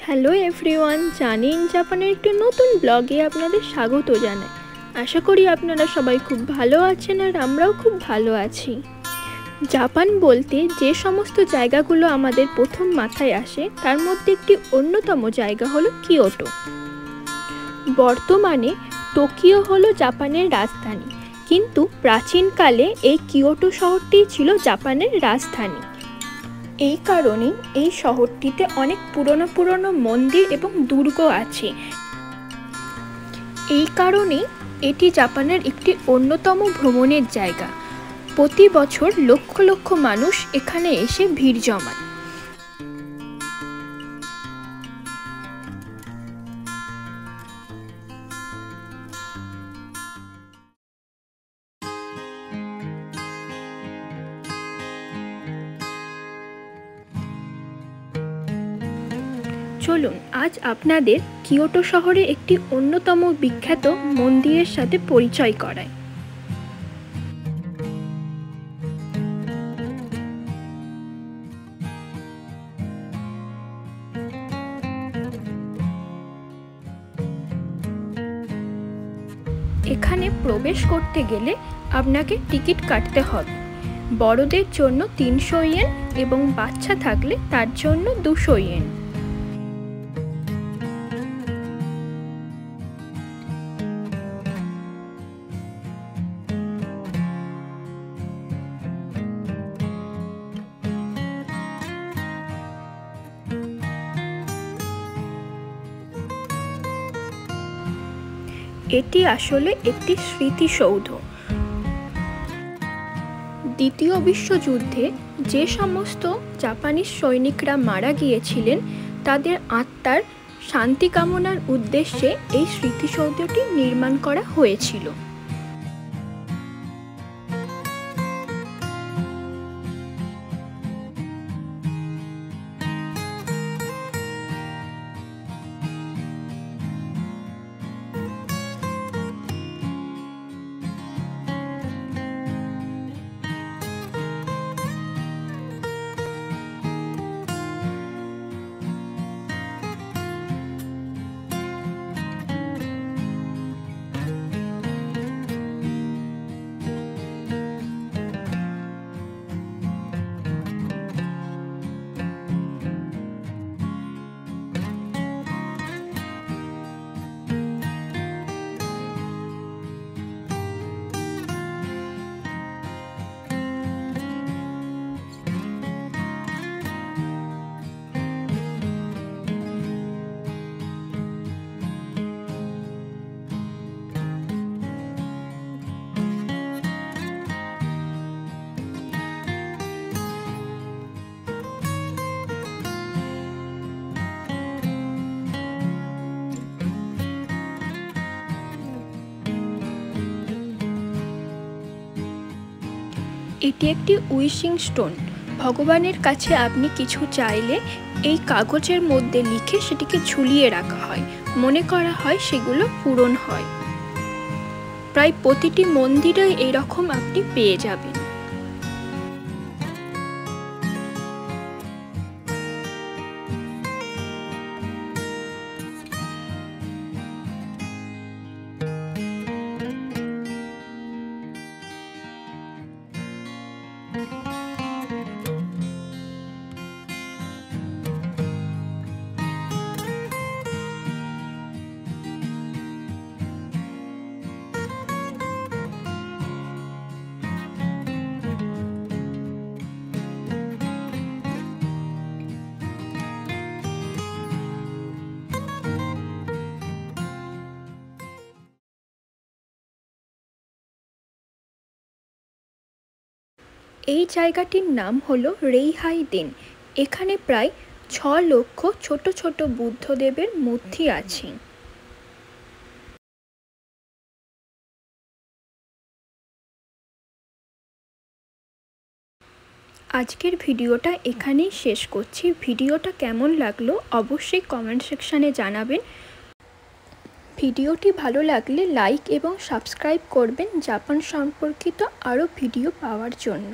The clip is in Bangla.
হ্যালো এভরিওয়ান, জানি ইন জাপানের একটি নতুন ব্লগে আপনাদের স্বাগত জানাই। আশা করি আপনারা সবাই খুব ভালো আছেন আর আমরাও খুব ভালো আছি। জাপান বলতে যে সমস্ত জায়গাগুলো আমাদের প্রথম মাথায় আসে তার মধ্যে একটি অন্যতম জায়গা হলো কিয়োটো। বর্তমানে টোকিও হলো জাপানের রাজধানী, কিন্তু প্রাচীনকালে এই কিয়োটো শহরটি ছিল জাপানের রাজধানী। এই কারণে এই শহরটিতে অনেক পুরনো মন্দির এবং দুর্গ আছে। এই কারণেই এটি জাপানের একটি অন্যতম ভ্রমণের জায়গা। প্রতি বছর লক্ষ লক্ষ মানুষ এখানে এসে ভিড় জমায়। চলুন আজ আপনাদের কিয়োটো শহরে একটি অন্যতম বিখ্যাত মন্দিরের সাথে পরিচয় করাই। এখানে প্রবেশ করতে গেলে আপনাকে টিকিট কাটতে হবে। বড়দের জন্য 300 ইয়েন এবং বাচ্চা থাকলে তার জন্য 200 ইয়েন। এটি আসলে একটি স্মৃতিসৌধ। দ্বিতীয় বিশ্বযুদ্ধে যে সমস্ত জাপানিজ সৈনিকরা মারা গিয়েছিলেন তাদের আত্মার শান্তি কামনার উদ্দেশ্যে এই স্মৃতিসৌধটি নির্মাণ করা হয়েছিল। এটি একটি উইশিং স্টোন। ভগবানের কাছে আপনি কিছু চাইলে এই কাগজের মধ্যে লিখে সেটিকে ঝুলিয়ে রাখা হয়। মনে করা হয় সেগুলো পূরণ হয়। প্রায় প্রতিটি মন্দিরে এরকম আপনি পেয়ে যাবেন। এই জায়গাটির নাম হলো রেইহাই-দেন। এখানে প্রায় 6 লক্ষ ছোট ছোট বুদ্ধদেবের মূর্তি আছে। আজকের ভিডিওটা এখানেই শেষ করছি। ভিডিওটা কেমন লাগলো অবশ্যই কমেন্ট সেকশানে জানাবেন। ভিডিওটি ভালো লাগলে লাইক এবং সাবস্ক্রাইব করবেন জাপান সম্পর্কিত আরও ভিডিও পাওয়ার জন্য।